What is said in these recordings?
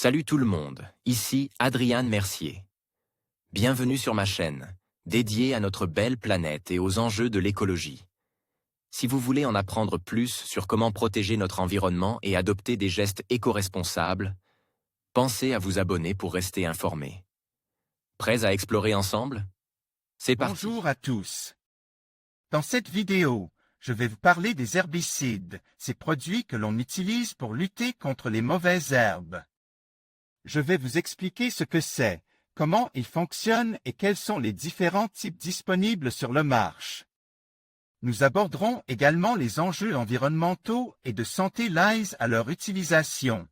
Salut tout le monde, ici Adrian Mercier. Bienvenue sur ma chaîne, dédiée à notre belle planète et aux enjeux de l'écologie. Si vous voulez en apprendre plus sur comment protéger notre environnement et adopter des gestes éco-responsables, pensez à vous abonner pour rester informé. Prêts à explorer ensemble? C'est parti. Bonjour à tous. Dans cette vidéo, je vais vous parler des herbicides, ces produits que l'on utilise pour lutter contre les mauvaises herbes. Je vais vous expliquer ce que c'est, comment ils fonctionnent et quels sont les différents types disponibles sur le marché. Nous aborderons également les enjeux environnementaux et de santé liés à leur utilisation.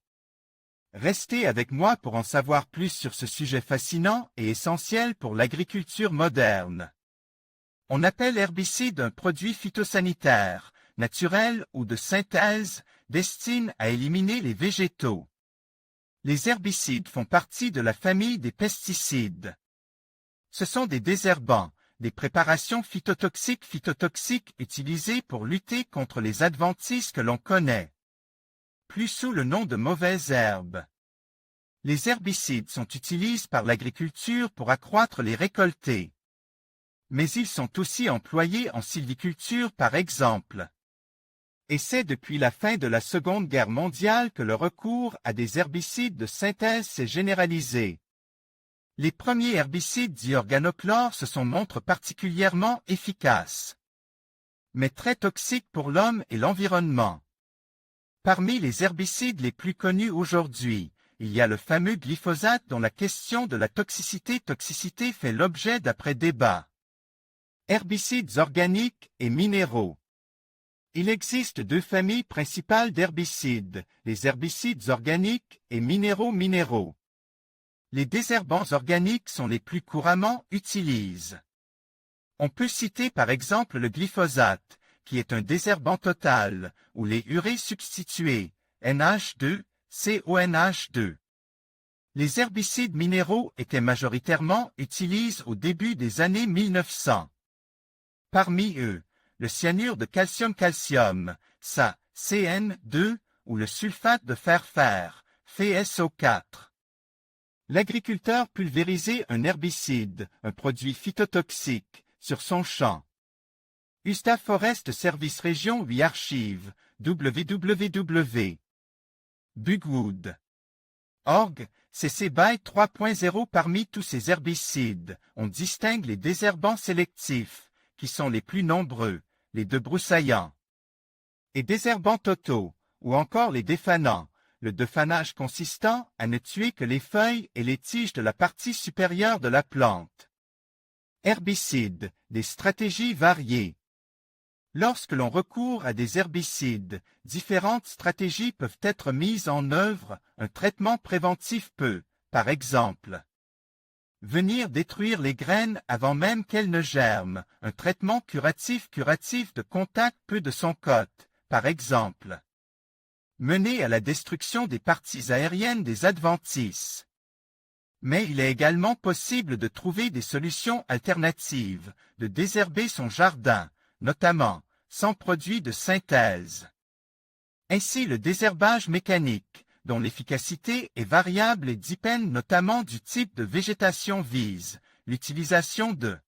Restez avec moi pour en savoir plus sur ce sujet fascinant et essentiel pour l'agriculture moderne. On appelle herbicide un produit phytosanitaire, naturel ou de synthèse, destiné à éliminer les végétaux. Les herbicides font partie de la famille des pesticides. Ce sont des désherbants, des préparations phytotoxiques utilisées pour lutter contre les adventices que l'on connaît, plus sous le nom de mauvaises herbes. Les herbicides sont utilisés par l'agriculture pour accroître les récoltés. Mais ils sont aussi employés en sylviculture par exemple. Et c'est depuis la fin de la Seconde Guerre mondiale que le recours à des herbicides de synthèse s'est généralisé. Les premiers herbicides dits organochlores se montrent particulièrement efficaces, mais très toxiques pour l'homme et l'environnement. Parmi les herbicides les plus connus aujourd'hui, il y a le fameux glyphosate dont la question de la toxicité fait l'objet d'après débat. Herbicides organiques et minéraux. Il existe deux familles principales d'herbicides, les herbicides organiques et minéraux. Les désherbants organiques sont les plus couramment utilisés. On peut citer par exemple le glyphosate, qui est un désherbant total, ou les urées substituées, NH2, CONH2. Les herbicides minéraux étaient majoritairement utilisés au début des années 1900. Parmi eux, le cyanure de calcium, SA, CN2, ou le sulfate de fer, FeSO4. L'agriculteur pulvérisait un herbicide, un produit phytotoxique, sur son champ. Usta Forest Service Région 8 Archives, www. Bugwood.org, CC BY 3.0. Parmi tous ces herbicides, on distingue les désherbants sélectifs, qui sont les plus nombreux, les débroussaillants, et désherbants totaux, ou encore les défanants, le défanage consistant à ne tuer que les feuilles et les tiges de la partie supérieure de la plante. Herbicides, des stratégies variées. Lorsque l'on recourt à des herbicides, différentes stratégies peuvent être mises en œuvre. Un traitement préventif peut, par exemple, venir détruire les graines avant même qu'elles ne germent. Un traitement curatif de contact peut de son côté, par exemple, mener à la destruction des parties aériennes des adventices. Mais il est également possible de trouver des solutions alternatives, de désherber son jardin, notamment sans produits de synthèse. Ainsi le désherbage mécanique, dont l'efficacité est variable et dépend notamment du type de végétation vise, l'utilisation de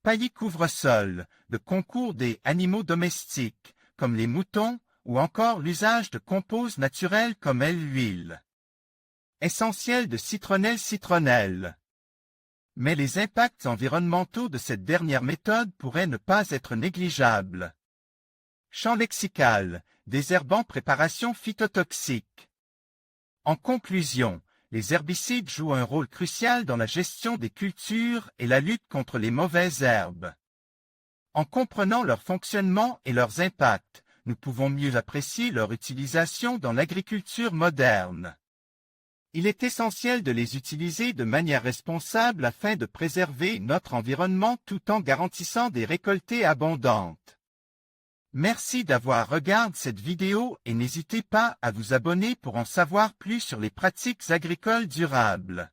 paillis couvre-sol, de concours des animaux domestiques, comme les moutons, ou encore l'usage de composés naturels comme l'huile essentielle de citronnelle. Mais les impacts environnementaux de cette dernière méthode pourraient ne pas être négligeables. Champ lexical, désherbants préparation phytotoxique. En conclusion, les herbicides jouent un rôle crucial dans la gestion des cultures et la lutte contre les mauvaises herbes. En comprenant leur fonctionnement et leurs impacts, nous pouvons mieux apprécier leur utilisation dans l'agriculture moderne. Il est essentiel de les utiliser de manière responsable afin de préserver notre environnement tout en garantissant des récoltés abondantes. Merci d'avoir regardé cette vidéo et n'hésitez pas à vous abonner pour en savoir plus sur les pratiques agricoles durables.